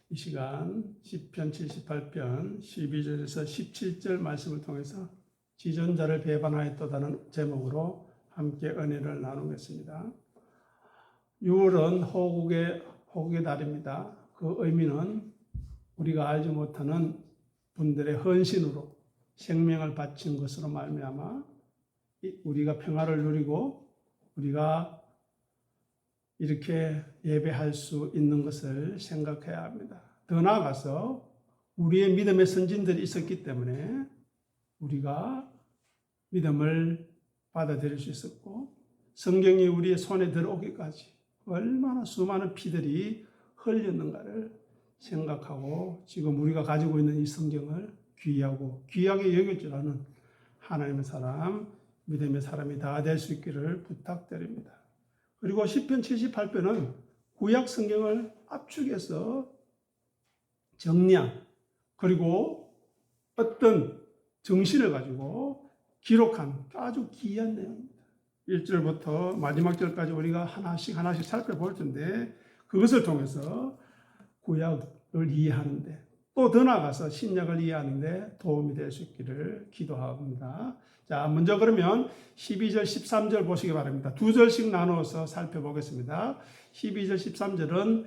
이 시간 시편 78편 12절에서 17절 말씀을 통해서 지존자를 배반하였다는 제목으로 함께 은혜를 나누겠습니다. 6월은 호국의 달입니다. 그 의미는 우리가 알지 못하는 분들의 헌신으로 생명을 바친 것으로 말미암아 우리가 평화를 누리고 우리가 이렇게 예배할 수 있는 것을 생각해야 합니다. 더 나아가서 우리의 믿음의 선진들이 있었기 때문에 우리가 믿음을 받아들일 수 있었고 성경이 우리의 손에 들어오기까지 얼마나 수많은 피들이 흘렸는가를 생각하고 지금 우리가 가지고 있는 이 성경을 귀하게 여길 줄 아는 하나님의 사람, 믿음의 사람이 다 될 수 있기를 부탁드립니다. 그리고 시편 78편은 구약 성경을 압축해서 정리한 그리고 어떤 정신을 가지고 기록한 아주 귀한 내용입니다. 1절부터 마지막 절까지 우리가 하나씩 살펴볼 텐데 그것을 통해서 구약을 이해하는데 또 더 나아가서 신약을 이해하는데 도움이 될 수 있기를 기도합니다. 자, 먼저 그러면 12절, 13절 보시기 바랍니다. 두 절씩 나누어서 살펴보겠습니다. 12절, 13절은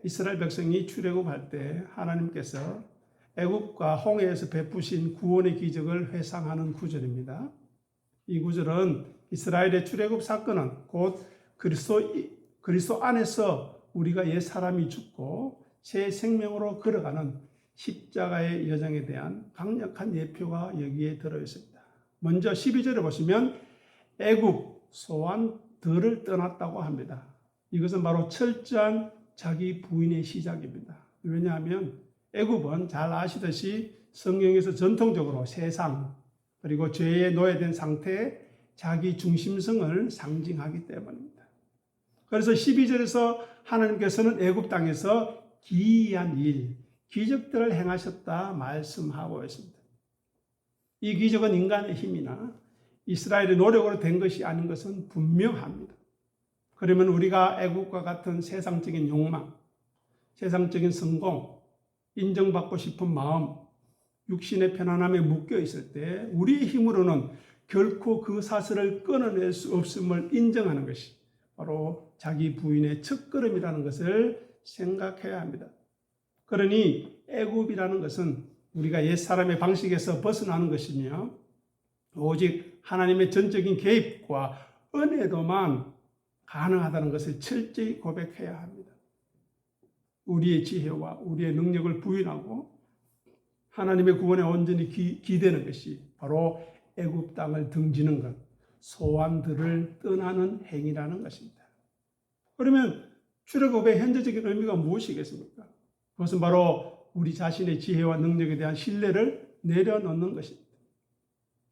이스라엘 백성이 출애굽할 때 하나님께서 애굽과 홍해에서 베푸신 구원의 기적을 회상하는 구절입니다. 이 구절은 이스라엘의 출애굽 사건은 곧 그리스도 안에서 우리가 옛 사람이 죽고 새 생명으로 걸어가는 십자가의 여정에 대한 강력한 예표가 여기에 들어있습니다. 먼저 12절에 보시면 애굽 소환들을 떠났다고 합니다. 이것은 바로 철저한 자기 부인의 시작입니다. 왜냐하면 애굽은 잘 아시듯이 성경에서 전통적으로 세상 그리고 죄에 노예된 상태의 자기 중심성을 상징하기 때문입니다. 그래서 12절에서 하나님께서는 애굽 땅에서 기이한 일, 기적들을 행하셨다 말씀하고 있습니다. 이 기적은 인간의 힘이나 이스라엘의 노력으로 된 것이 아닌 것은 분명합니다. 그러면 우리가 애국과 같은 세상적인 욕망, 세상적인 성공, 인정받고 싶은 마음, 육신의 편안함에 묶여 있을 때 우리의 힘으로는 결코 그 사슬을 끊어낼 수 없음을 인정하는 것이 바로 자기 부인의 첫걸음이라는 것을 생각해야 합니다. 그러니 애굽이라는 것은 우리가 옛사람의 방식에서 벗어나는 것이며 오직 하나님의 전적인 개입과 은혜도만 가능하다는 것을 철저히 고백해야 합니다. 우리의 지혜와 우리의 능력을 부인하고 하나님의 구원에 온전히 기대는 것이 바로 애굽 땅을 등지는 것, 소환들을 떠나는 행위라는 것입니다. 그러면 출애굽의 현재적인 의미가 무엇이겠습니까? 그것은 바로 우리 자신의 지혜와 능력에 대한 신뢰를 내려놓는 것입니다.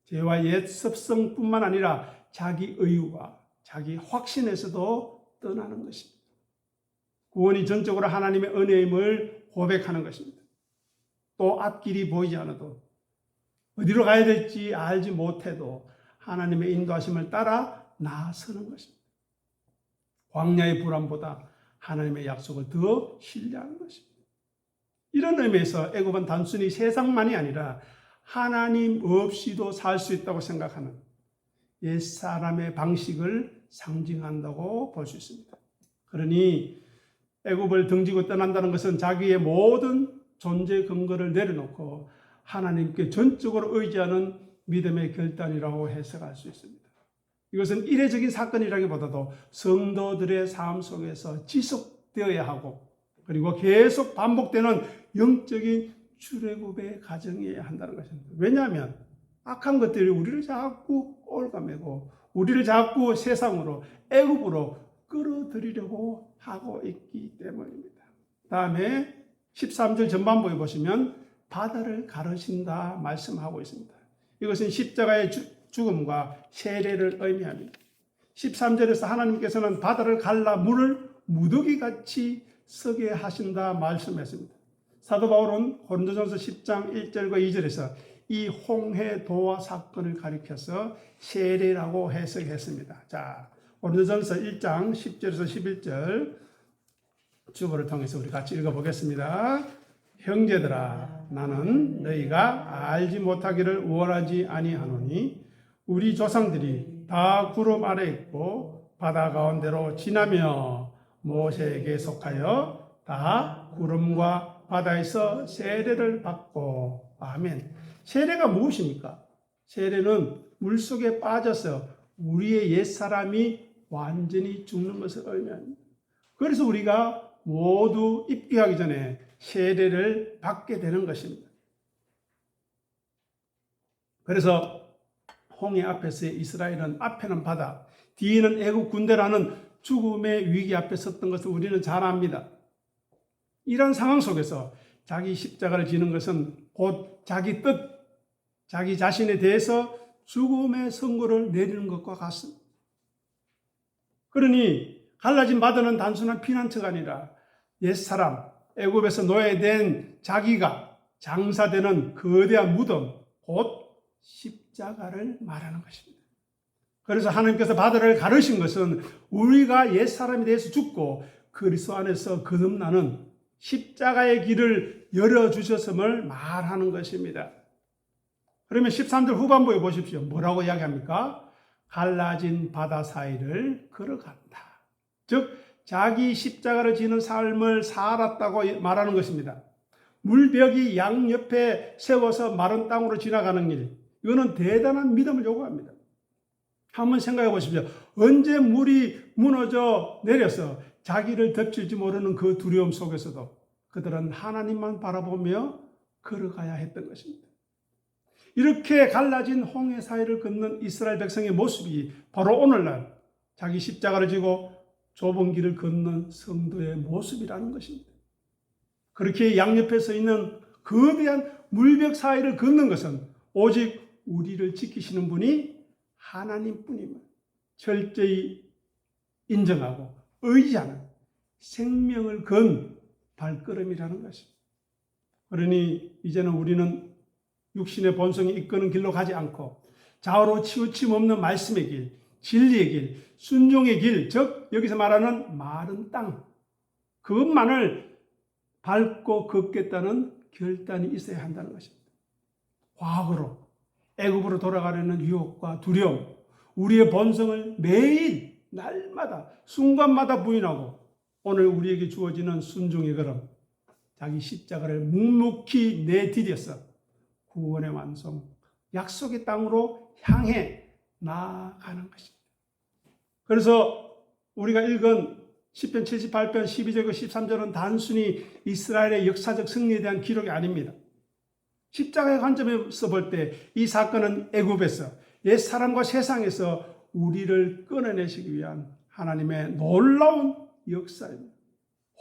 죄와 옛 습성뿐만 아니라 자기 의유와 자기 확신에서도 떠나는 것입니다. 구원이 전적으로 하나님의 은혜임을 고백하는 것입니다. 또 앞길이 보이지 않아도 어디로 가야 될지 알지 못해도 하나님의 인도하심을 따라 나서는 것입니다. 광야의 불안보다 하나님의 약속을 더 신뢰하는 것입니다. 이런 의미에서 애굽은 단순히 세상만이 아니라 하나님 없이도 살 수 있다고 생각하는 옛사람의 방식을 상징한다고 볼 수 있습니다. 그러니 애굽을 등지고 떠난다는 것은 자기의 모든 존재 근거를 내려놓고 하나님께 전적으로 의지하는 믿음의 결단이라고 해석할 수 있습니다. 이것은 이례적인 사건이라기보다도 성도들의 삶 속에서 지속되어야 하고 그리고 계속 반복되는 영적인 출애굽의 과정이어야 한다는 것입니다. 왜냐하면 악한 것들이 우리를 자꾸 올가매고 우리를 자꾸 세상으로 애굽으로 끌어들이려고 하고 있기 때문입니다. 다음에 13절 전반부에 보시면 바다를 가르신다 말씀하고 있습니다. 이것은 십자가의 죽음과 세례를 의미합니다. 13절에서 하나님께서는 바다를 갈라 물을 무더기같이 서게 하신다 말씀했습니다. 사도 바울은 고린도전서 10장 1절과 2절에서 이 홍해 도화 사건을 가리켜서 세례라고 해석했습니다. 자, 고린도전서 1장 10절에서 11절 주보를 통해서 우리 같이 읽어보겠습니다. 형제들아, 나는 너희가 알지 못하기를 원하지 아니하노니 우리 조상들이 다 구름 아래 있고 바다 가운데로 지나며 모세에게 속하여 다 구름과 바다에서 세례를 받고. 아멘. 세례가 무엇입니까? 세례는 물속에 빠져서 우리의 옛사람이 완전히 죽는 것을 의미합니다. 그래서 우리가 모두 입교하기 전에 세례를 받게 되는 것입니다. 그래서 홍해 앞에서의 이스라엘은 앞에는 바다, 뒤에는 애국 군대라는 죽음의 위기 앞에 섰던 것을 우리는 잘 압니다. 이런 상황 속에서 자기 십자가를 지는 것은 곧 자기 뜻, 자기 자신에 대해서 죽음의 선고를 내리는 것과 같습니다. 그러니 갈라진 바다는 단순한 피난처가 아니라 옛사람, 애굽에서 노예된 자기가 장사되는 거대한 무덤, 곧 십자가를 말하는 것입니다. 그래서 하나님께서 바다를 가르신 것은 우리가 옛사람에 대해서 죽고 그리스도 안에서 거듭나는 십자가의 길을 열어주셨음을 말하는 것입니다. 그러면 13절 후반부에 보십시오. 뭐라고 이야기합니까? 갈라진 바다 사이를 걸어간다. 즉 자기 십자가를 지는 삶을 살았다고 말하는 것입니다. 물벽이 양옆에 세워서 마른 땅으로 지나가는 일, 이거는 대단한 믿음을 요구합니다. 한번 생각해 보십시오. 언제 물이 무너져 내려서 자기를 덮칠지 모르는 그 두려움 속에서도 그들은 하나님만 바라보며 걸어가야 했던 것입니다. 이렇게 갈라진 홍해 사이를 걷는 이스라엘 백성의 모습이 바로 오늘날 자기 십자가를 지고 좁은 길을 걷는 성도의 모습이라는 것입니다. 그렇게 양옆에 서 있는 거대한 물벽 사이를 걷는 것은 오직 우리를 지키시는 분이 하나님뿐임을 철저히 인정하고 의지하는 생명을 건 발걸음이라는 것입니다. 그러니 이제는 우리는 육신의 본성이 이끄는 길로 가지 않고 좌우로 치우침 없는 말씀의 길, 진리의 길, 순종의 길, 즉 여기서 말하는 마른 땅, 그것만을 밟고 걷겠다는 결단이 있어야 한다는 것입니다. 과거로, 애굽으로 돌아가려는 유혹과 두려움, 우리의 본성을 매일, 날마다, 순간마다 부인하고 오늘 우리에게 주어지는 순종의 걸음, 자기 십자가를 묵묵히 내디뎌서 구원의 완성, 약속의 땅으로 향해 나아가는 것입니다. 그래서 우리가 읽은 시편 78편 12절과 13절은 단순히 이스라엘의 역사적 승리에 대한 기록이 아닙니다. 십자가의 관점에서 볼 때 이 사건은 애굽에서 옛사람과 세상에서 우리를 끊어내시기 위한 하나님의 놀라운 역사입니다.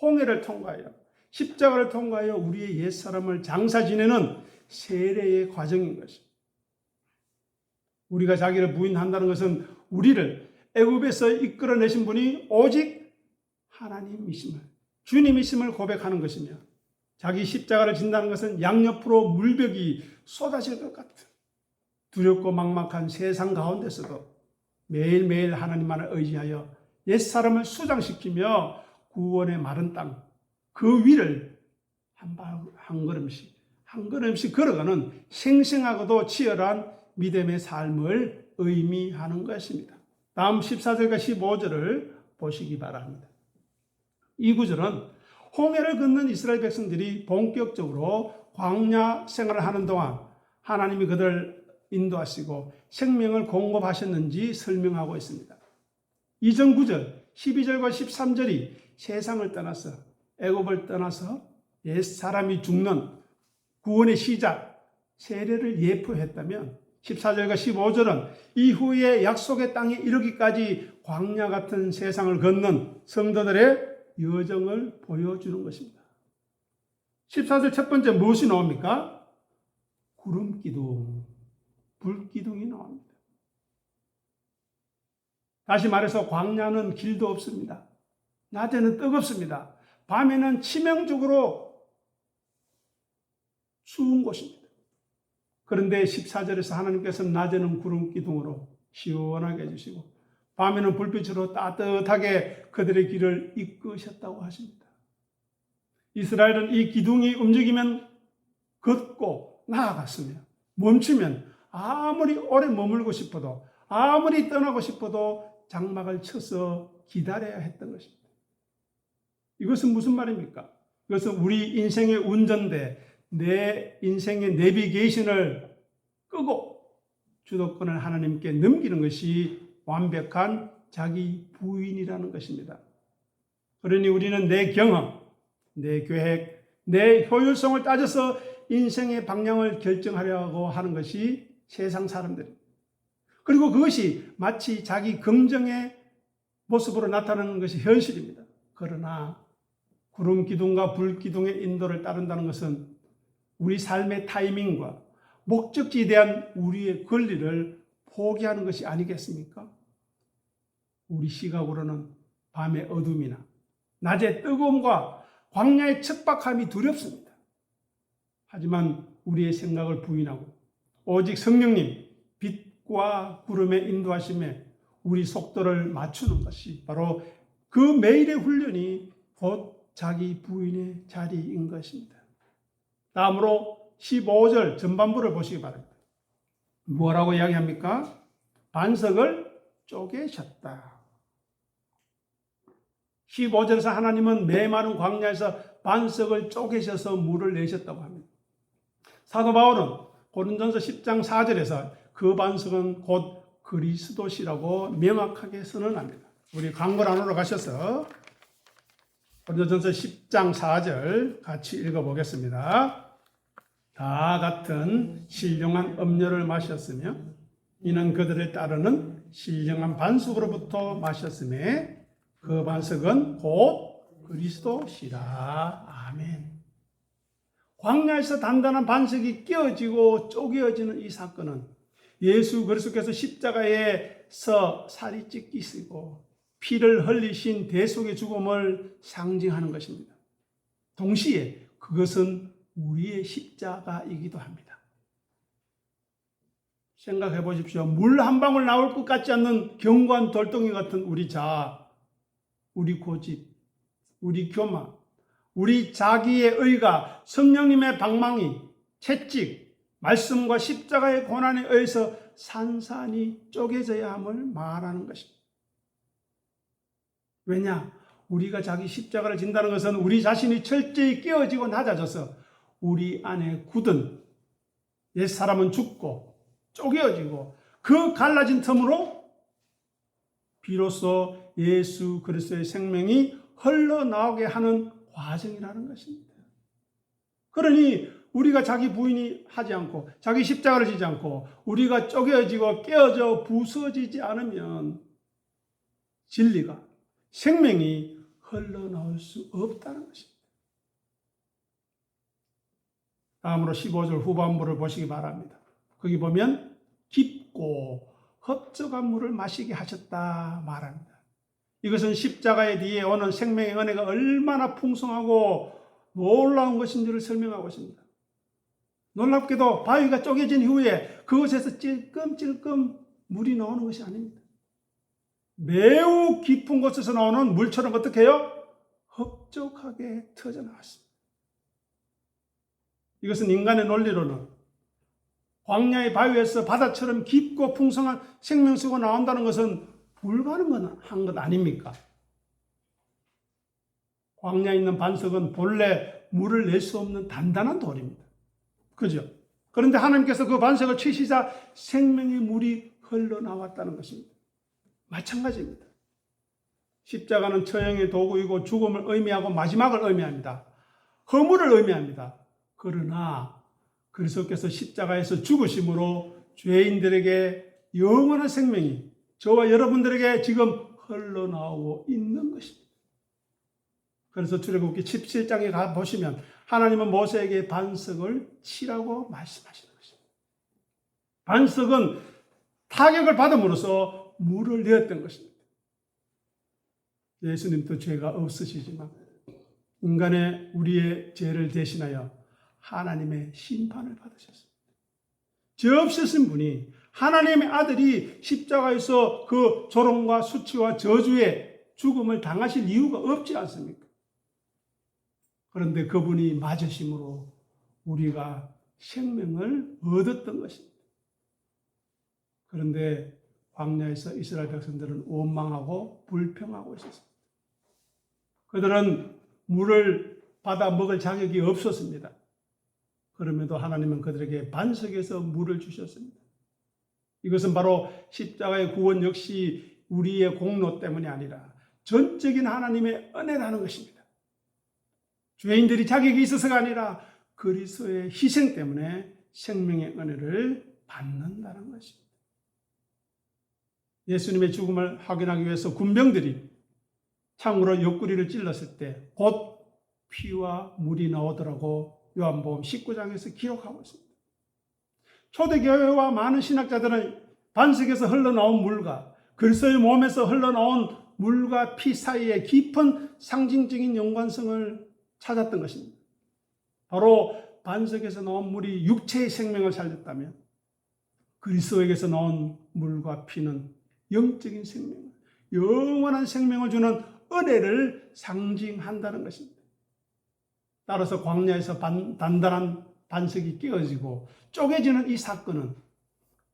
홍해를 통과하여 십자가를 통과하여 우리의 옛사람을 장사 지내는 세례의 과정인 것입니다. 우리가 자기를 부인한다는 것은 우리를 애굽에서 이끌어내신 분이 오직 하나님이심을, 주님이심을 고백하는 것이며, 자기 십자가를 진다는 것은 양옆으로 물벽이 쏟아질 것 같은 두렵고 막막한 세상 가운데서도 매일매일 하나님만을 의지하여 옛사람을 수장시키며 구원의 마른 땅, 그 위를 한 걸음씩 걸어가는 생생하고도 치열한 믿음의 삶을 의미하는 것입니다. 다음 14절과 15절을 보시기 바랍니다. 이 구절은 홍해를 걷는 이스라엘 백성들이 본격적으로 광야 생활을 하는 동안 하나님이 그들을 인도하시고 생명을 공급하셨는지 설명하고 있습니다. 이전 구절 12절과 13절이 세상을 떠나서 애굽을 떠나서 옛사람이 죽는 구원의 시작, 세례를 예표했다면 14절과 15절은 이후에 약속의 땅에 이르기까지 광야 같은 세상을 걷는 성도들의 여정을 보여주는 것입니다. 14절 첫 번째 무엇이 나옵니까? 구름기둥, 불기둥이 나옵니다. 다시 말해서 광야는 길도 없습니다. 낮에는 뜨겁습니다. 밤에는 치명적으로 추운 곳입니다. 그런데 14절에서 하나님께서는 낮에는 구름기둥으로 시원하게 해주시고 밤에는 불빛으로 따뜻하게 그들의 길을 이끄셨다고 하십니다. 이스라엘은 이 기둥이 움직이면 걷고 나아갔으며 멈추면 아무리 오래 머물고 싶어도 아무리 떠나고 싶어도 장막을 쳐서 기다려야 했던 것입니다. 이것은 무슨 말입니까? 이것은 우리 인생의 운전대, 내 인생의 내비게이션을 끄고 주도권을 하나님께 넘기는 것이 완벽한 자기 부인이라는 것입니다. 그러니 우리는 내 경험, 내 계획, 내 효율성을 따져서 인생의 방향을 결정하려고 하는 것이 세상 사람들입니다. 그리고 그것이 마치 자기 긍정의 모습으로 나타나는 것이 현실입니다. 그러나 구름 기둥과 불 기둥의 인도를 따른다는 것은 우리 삶의 타이밍과 목적지에 대한 우리의 권리를 포기하는 것이 아니겠습니까? 우리 시각으로는 밤의 어둠이나 낮의 뜨거움과 광야의 척박함이 두렵습니다. 하지만 우리의 생각을 부인하고 오직 성령님 빛과 구름의 인도하심에 우리 속도를 맞추는 것이 바로 그 매일의 훈련이 곧 자기 부인의 자리인 것입니다. 다음으로 15절 전반부를 보시기 바랍니다. 뭐라고 이야기합니까? 반석을 쪼개셨다. 15절에서 하나님은 메마른 광야에서 반석을 쪼개셔서 물을 내셨다고 합니다. 사도 바울은 고린도전서 10장 4절에서 그 반석은 곧 그리스도시라고 명확하게 선언합니다. 우리 광고 안으로 가셔서 고린도전서 10장 4절 같이 읽어보겠습니다. 다 같은 신령한 음료를 마셨으며 이는 그들을 따르는 신령한 반석으로부터 마셨음에 그 반석은 곧 그리스도시라. 아멘. 광야에서 단단한 반석이 끼어지고 쪼개어지는 이 사건은 예수 그리스도께서 십자가에서 살이 찢기시고 피를 흘리신 대속의 죽음을 상징하는 것입니다. 동시에 그것은 우리의 십자가이기도 합니다. 생각해 보십시오. 물 한 방울 나올 것 같지 않는 견고한 돌덩이 같은 우리 자아, 우리 고집, 우리 교만, 우리 자기의 의가 성령님의 방망이, 채찍, 말씀과 십자가의 고난에 의해서 산산이 쪼개져야 함을 말하는 것입니다. 왜냐? 우리가 자기 십자가를 진다는 것은 우리 자신이 철저히 깨어지고 낮아져서 우리 안에 굳은 옛사람은 죽고 쪼개어지고 그 갈라진 틈으로 비로소 예수 그리스도의 생명이 흘러나오게 하는 과정이라는 것입니다. 그러니 우리가 자기 부인이 하지 않고 자기 십자가를 지지 않고 우리가 쪼개어지고 깨어져 부서지지 않으면 진리가 생명이 흘러나올 수 없다는 것입니다. 다음으로 15절 후반부를 보시기 바랍니다. 거기 보면 깊고 흡족한 물을 마시게 하셨다 말합니다. 이것은 십자가의 뒤에 오는 생명의 은혜가 얼마나 풍성하고 놀라운 것인지를 설명하고 있습니다. 놀랍게도 바위가 쪼개진 후에 그것에서 찔끔찔끔 물이 나오는 것이 아닙니다. 매우 깊은 곳에서 나오는 물처럼 어떻게 해요? 흡족하게 터져 나왔습니다. 이것은 인간의 논리로는 광야의 바위에서 바다처럼 깊고 풍성한 생명수가 나온다는 것은 불가능한 것 아닙니까? 광야에 있는 반석은 본래 물을 낼 수 없는 단단한 돌입니다. 그죠? 그런데 하나님께서 그 반석을 치시자 생명의 물이 흘러나왔다는 것입니다. 마찬가지입니다. 십자가는 처형의 도구이고 죽음을 의미하고 마지막을 의미합니다. 허물을 의미합니다. 그러나 그리스도께서 십자가에서 죽으심으로 죄인들에게 영원한 생명이 저와 여러분들에게 지금 흘러나오고 있는 것입니다. 그래서 출애굽기 17장에 가보시면 하나님은 모세에게 반석을 치라고 말씀하시는 것입니다. 반석은 타격을 받음으로써 물을 내었던 것입니다. 예수님도 죄가 없으시지만 인간의 우리의 죄를 대신하여 하나님의 심판을 받으셨습니다. 죄 없으신 분이 하나님의 아들이 십자가에서 그 조롱과 수치와 저주의 죽음을 당하실 이유가 없지 않습니까? 그런데 그분이 맞으심으로 우리가 생명을 얻었던 것입니다. 그런데 광야에서 이스라엘 백성들은 원망하고 불평하고 있었습니다. 그들은 물을 받아 먹을 자격이 없었습니다. 그럼에도 하나님은 그들에게 반석에서 물을 주셨습니다. 이것은 바로 십자가의 구원 역시 우리의 공로 때문이 아니라 전적인 하나님의 은혜라는 것입니다. 죄인들이 자격이 있어서가 아니라 그리스도의 희생 때문에 생명의 은혜를 받는다는 것입니다. 예수님의 죽음을 확인하기 위해서 군병들이 창으로 옆구리를 찔렀을 때 곧 피와 물이 나오더라고 요한복음 19장에서 기록하고 있습니다. 초대교회와 많은 신학자들은 반석에서 흘러나온 물과 그리스도의 몸에서 흘러나온 물과 피 사이에 깊은 상징적인 연관성을 찾았던 것입니다. 바로 반석에서 나온 물이 육체의 생명을 살렸다면 그리스도에게서 나온 물과 피는 영적인 생명, 영원한 생명을 주는 은혜를 상징한다는 것입니다. 따라서 광야에서 단단한 반석이 깨어지고 쪼개지는 이 사건은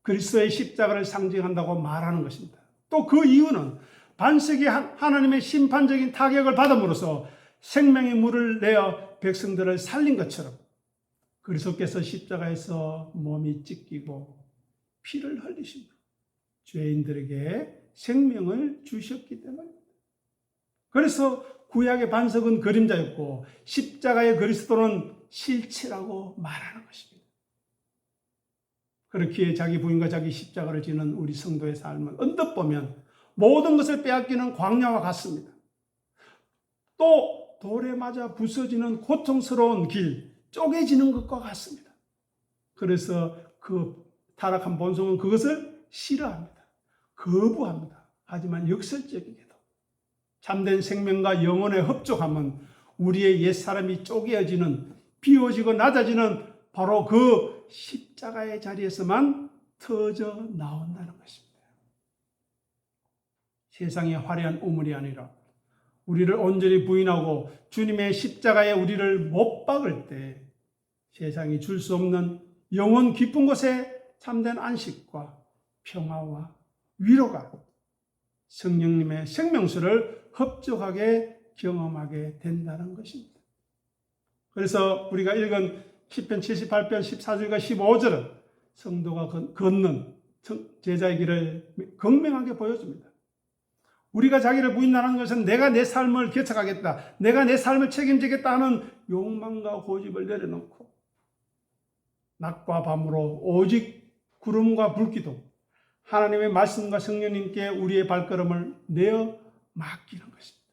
그리스도의 십자가를 상징한다고 말하는 것입니다. 또 그 이유는 반석이 하나님의 심판적인 타격을 받음으로써 생명의 물을 내어 백성들을 살린 것처럼 그리스도께서 십자가에서 몸이 찢기고 피를 흘리심으로 죄인들에게 생명을 주셨기 때문입니다. 그래서 구약의 반석은 그림자였고 십자가의 그리스도는 실체라고 말하는 것입니다. 그렇기에 자기 부인과 자기 십자가를 지는 우리 성도의 삶은 언뜻 보면 모든 것을 빼앗기는 광야와 같습니다. 또 돌에 맞아 부서지는 고통스러운 길, 쪼개지는 것과 같습니다. 그래서 그 타락한 본성은 그것을 싫어합니다. 거부합니다. 하지만 역설적이게도 참된 생명과 영혼의 hợp족함은 우리의 옛사람이 쪼개어지는, 비워지고 낮아지는 바로 그 십자가의 자리에서만 터져 나온다는 것입니다. 세상의 화려한 우물이 아니라 우리를 온전히 부인하고 주님의 십자가에 우리를 못 박을 때 세상이 줄 수 없는 영원 깊은 곳에 참된 안식과 평화와 위로가 성령님의 생명수를 흡족하게 경험하게 된다는 것입니다. 그래서 우리가 읽은 시편 78편 14절과 15절은 성도가 걷는 제자의 길을 극명하게 보여줍니다. 우리가 자기를 부인하는 것은 내가 내 삶을 개척하겠다, 내가 내 삶을 책임지겠다 하는 욕망과 고집을 내려놓고 낮과 밤으로 오직 구름과 불기둥, 하나님의 말씀과 성령님께 우리의 발걸음을 내어 맡기는 것입니다.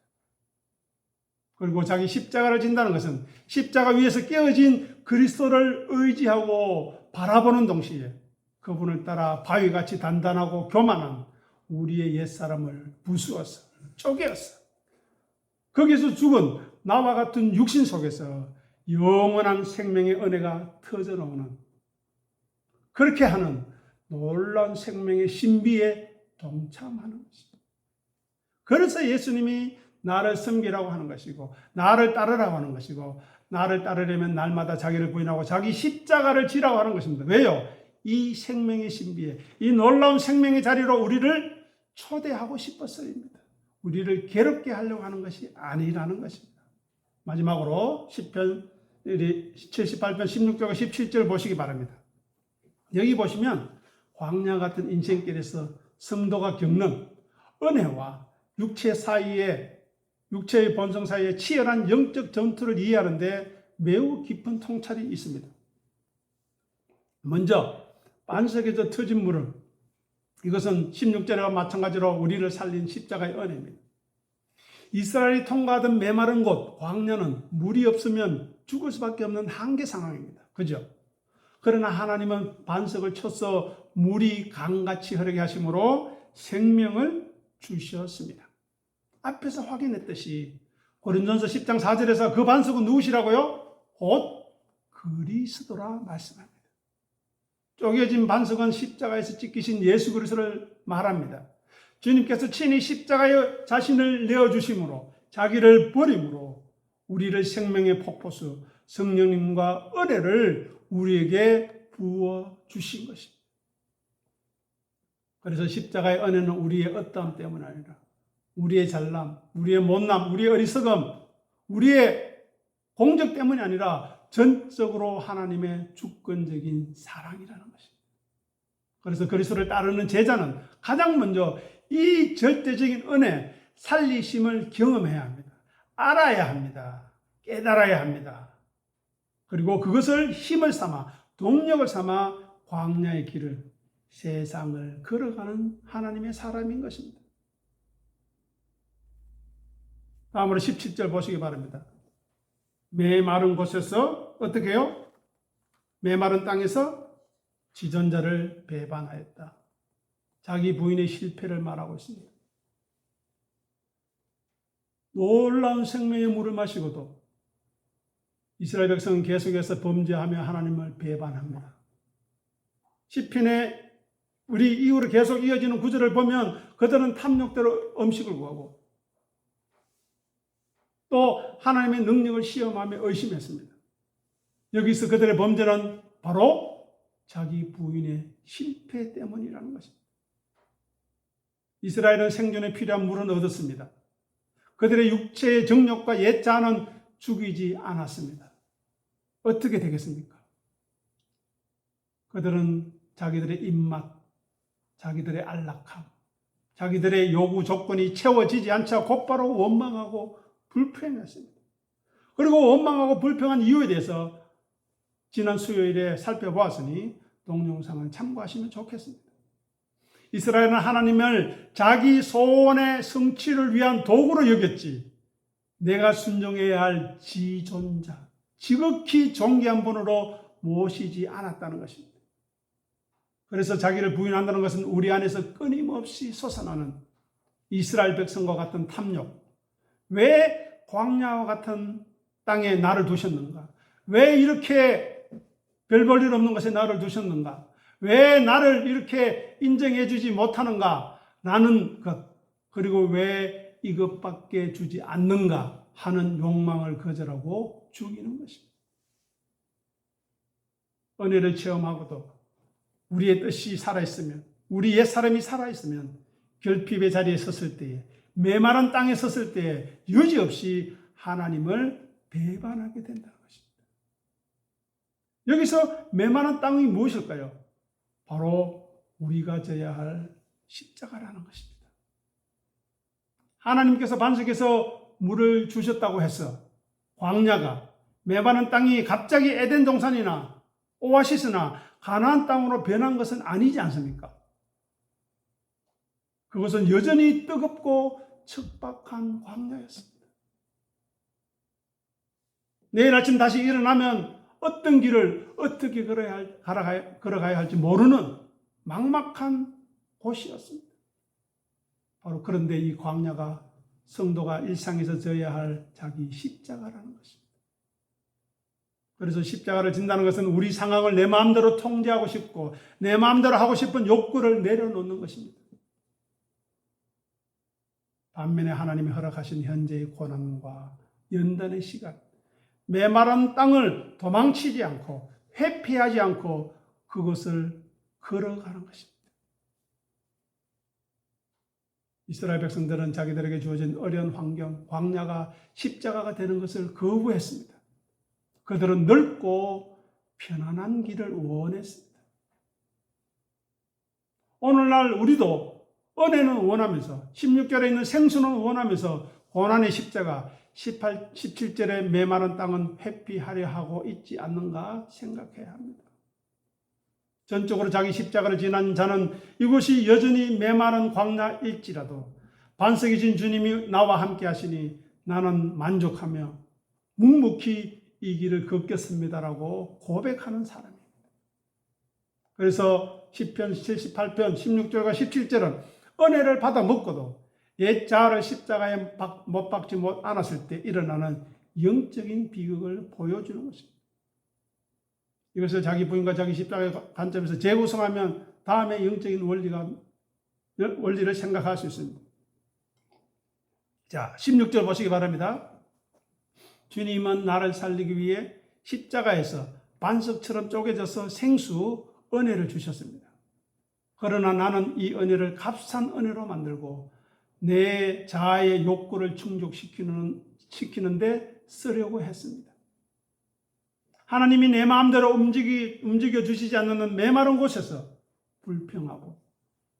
그리고 자기 십자가를 진다는 것은 십자가 위에서 깨어진 그리스도를 의지하고 바라보는 동시에 그분을 따라 바위같이 단단하고 교만한 우리의 옛사람을 부수어서 쪼개어서 거기서 죽은 나와 같은 육신 속에서 영원한 생명의 은혜가 터져나오는 그렇게 하는 놀라운 생명의 신비에 동참하는 것입니다. 그래서 예수님이 나를 섬기라고 하는 것이고 나를 따르라고 하는 것이고 나를 따르려면 날마다 자기를 부인하고 자기 십자가를 지라고 하는 것입니다. 왜요? 이 생명의 신비에 이 놀라운 생명의 자리로 우리를 초대하고 싶어서입니다. 우리를 괴롭게 하려고 하는 것이 아니라는 것입니다. 마지막으로 시편 78편 16절과 17절 보시기 바랍니다. 여기 보시면 광야 같은 인생길에서 성도가 겪는 은혜와 육체의 본성 사이에 치열한 영적 전투를 이해하는데 매우 깊은 통찰이 있습니다. 먼저 반석에서 터진 물은 이것은 16절과 마찬가지로 우리를 살린 십자가의 은혜입니다. 이스라엘이 통과하던 메마른 곳 광야는 물이 없으면 죽을 수밖에 없는 한계 상황입니다. 그죠? 그러나 하나님은 반석을 쳐서 물이 강같이 흐르게 하심으로 생명을 주셨습니다. 앞에서 확인했듯이 고린도전서 10장 4절에서 그 반석은 누구시라고요? 곧 그리스도라 말씀합니다. 쪼개진 반석은 십자가에서 찢기신 예수 그리스도를 말합니다. 주님께서 친히 십자가에 자신을 내어주심으로 자기를 버림으로 우리를 생명의 폭포수 성령님과 은혜를 우리에게 부어 주신 것입니다. 그래서 십자가의 은혜는 우리의 어떠함 때문 아니라 우리의 잘남, 우리의 못남, 우리의 어리석음, 우리의 공적 때문이 아니라 전적으로 하나님의 주권적인 사랑이라는 것입니다. 그래서 그리스도를 따르는 제자는 가장 먼저 이 절대적인 은혜, 살리심을 경험해야 합니다. 알아야 합니다. 깨달아야 합니다. 그리고 그것을 힘을 삼아, 동력을 삼아 광야의 길을, 세상을 걸어가는 하나님의 사람인 것입니다. 다음으로 17절 보시기 바랍니다. 메마른 곳에서 어떻게 해요? 메마른 땅에서 지존자를 배반하였다. 자기 부인의 실패를 말하고 있습니다. 놀라운 생명의 물을 마시고도 이스라엘 백성은 계속해서 범죄하며 하나님을 배반합니다. 시편에 우리 이후로 계속 이어지는 구절을 보면 그들은 탐욕대로 음식을 구하고 또 하나님의 능력을 시험하며 의심했습니다. 여기서 그들의 범죄는 바로 자기 부인의 실패 때문이라는 것입니다. 이스라엘은 생존에 필요한 물은 얻었습니다. 그들의 육체의 정욕과 옛 자아는 죽이지 않았습니다. 어떻게 되겠습니까? 그들은 자기들의 입맛, 자기들의 안락함, 자기들의 요구 조건이 채워지지 않자 곧바로 원망하고 불평했습니다. 그리고 원망하고 불평한 이유에 대해서 지난 수요일에 살펴보았으니 동영상을 참고하시면 좋겠습니다. 이스라엘은 하나님을 자기 소원의 성취를 위한 도구로 여겼지 내가 순종해야 할 지존자, 지극히 존귀한 분으로 모시지 않았다는 것입니다. 그래서 자기를 부인한다는 것은 우리 안에서 끊임없이 솟아나는 이스라엘 백성과 같은 탐욕, 왜 광야와 같은 땅에 나를 두셨는가? 왜 이렇게 별 볼 일 없는 곳에 나를 두셨는가? 왜 나를 이렇게 인정해 주지 못하는가? 라는 것, 그리고 왜 이것밖에 주지 않는가 하는 욕망을 거절하고 죽이는 것입니다. 은혜를 체험하고도 우리의 뜻이 살아있으면, 우리 옛사람이 살아있으면 결핍의 자리에 섰을 때에, 메마른 땅에 섰을 때에 여지없이 하나님을 배반하게 된다는 것입니다. 여기서 메마른 땅이 무엇일까요? 바로 우리가 져야 할 십자가라는 것입니다. 하나님께서 반석에서 물을 주셨다고 해서 광야가, 메마른 땅이 갑자기 에덴 동산이나 오아시스나 가나안 땅으로 변한 것은 아니지 않습니까? 그것은 여전히 뜨겁고 척박한 광야였습니다. 내일 아침 다시 일어나면 어떤 길을 어떻게 걸어가야 할지 모르는 막막한 곳이었습니다. 바로 그런데 이 광야가 성도가 일상에서 져야 할 자기 십자가라는 것입니다. 그래서 십자가를 진다는 것은 우리 상황을 내 마음대로 통제하고 싶고 내 마음대로 하고 싶은 욕구를 내려놓는 것입니다. 반면에 하나님이 허락하신 현재의 고난과 연단의 시간, 메마른 땅을 도망치지 않고 회피하지 않고 그것을 걸어가는 것입니다. 이스라엘 백성들은 자기들에게 주어진 어려운 환경, 광야가 십자가가 되는 것을 거부했습니다. 그들은 넓고 편안한 길을 원했습니다. 오늘날 우리도 은혜는 원하면서 16절에 있는 생수는 원하면서 고난의 십자가 17절의 메마른 땅은 회피하려 하고 있지 않는가 생각해야 합니다. 전적으로 자기 십자가를 지난 자는 이곳이 여전히 메마른 광야일지라도 반석이신 주님이 나와 함께 하시니 나는 만족하며 묵묵히 이 길을 걷겠습니다라고 고백하는 사람입니다. 그래서 시편 78편 16절과 17절은 은혜를 받아 먹고도 옛 자아를 십자가에 못 박지 않았을 때 일어나는 영적인 비극을 보여주는 것입니다. 이것을 자기 부인과 자기 십자가의 관점에서 재구성하면 다음에 영적인 원리를 생각할 수 있습니다. 자, 16절 보시기 바랍니다. 주님은 나를 살리기 위해 십자가에서 반석처럼 쪼개져서 생수 은혜를 주셨습니다. 그러나 나는 이 은혜를 값싼 은혜로 만들고 내 자아의 욕구를 충족시키는데 쓰려고 했습니다. 하나님이 내 마음대로 움직여 주시지 않는 메마른 곳에서 불평하고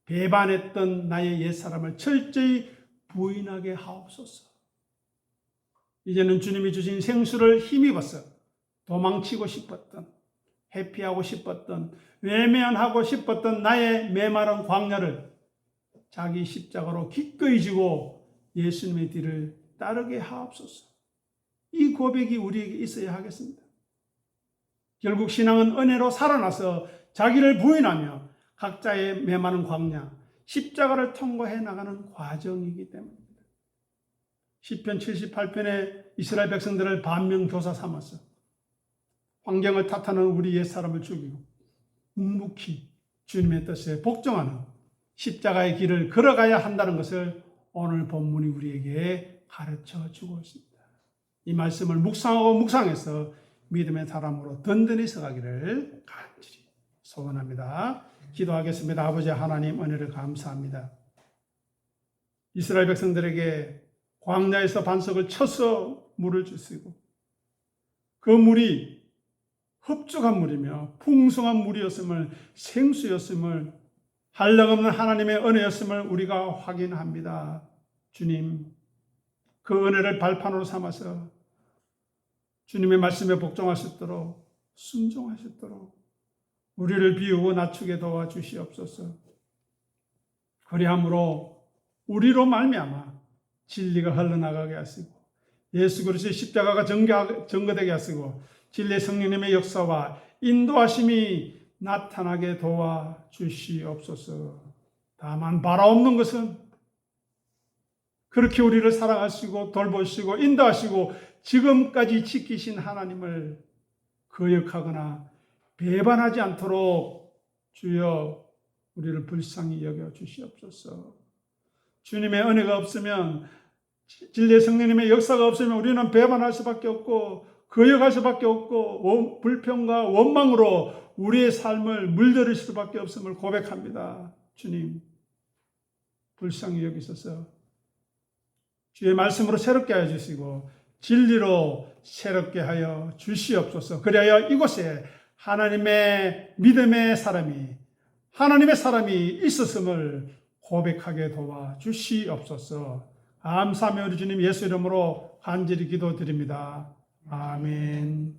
배반했던 나의 옛사람을 철저히 부인하게 하옵소서. 이제는 주님이 주신 생수를 힘입어서 도망치고 싶었던, 회피하고 싶었던, 외면하고 싶었던 나의 메마른 광야를 자기 십자가로 기꺼이 지고 예수님의 뒤를 따르게 하옵소서. 이 고백이 우리에게 있어야 하겠습니다. 결국 신앙은 은혜로 살아나서 자기를 부인하며 각자의 메마른 광야, 십자가를 통과해 나가는 과정이기 때문입니다. 시편 78편에 이스라엘 백성들을 반면교사 삼아서 환경을 탓하는 우리 옛사람을 죽이고 묵묵히 주님의 뜻에 복종하는 십자가의 길을 걸어가야 한다는 것을 오늘 본문이 우리에게 가르쳐 주고 있습니다. 이 말씀을 묵상하고 묵상해서 믿음의 사람으로 든든히 서가기를 간절히 소원합니다. 기도하겠습니다. 아버지 하나님, 은혜를 감사합니다. 이스라엘 백성들에게 광야에서 반석을 쳐서 물을 주시고 그 물이 흡족한 물이며 풍성한 물이었음을, 생수였음을, 한량없는 하나님의 은혜였음을 우리가 확인합니다. 주님, 그 은혜를 발판으로 삼아서 주님의 말씀에 복종할 수 있도록, 순종할 수 있도록 우리를 비우고 낮추게 도와주시옵소서. 그리함으로 우리로 말미암아 진리가 흘러나가게 하시고 예수 그리스도의 십자가가 증거되게 하시고 진리의 성령님의 역사와 인도하심이 나타나게 도와주시옵소서. 다만 바라옵는 것은 그렇게 우리를 사랑하시고 돌보시고 인도하시고 지금까지 지키신 하나님을 거역하거나 배반하지 않도록 주여 우리를 불쌍히 여겨 주시옵소서. 주님의 은혜가 없으면, 진리의 성령님의 역사가 없으면 우리는 배반할 수밖에 없고 거역할 수밖에 없고 불평과 원망으로 우리의 삶을 물들일 수밖에 없음을 고백합니다. 주님, 불쌍히 여기소서. 주의 말씀으로 새롭게 하여 주시고 진리로 새롭게 하여 주시옵소서. 그리하여 이곳에 하나님의 믿음의 사람이, 하나님의 사람이 있었음을 고백하게 도와주시옵소서. 감사하며 우리 주님 예수 이름으로 간절히 기도드립니다. 아멘.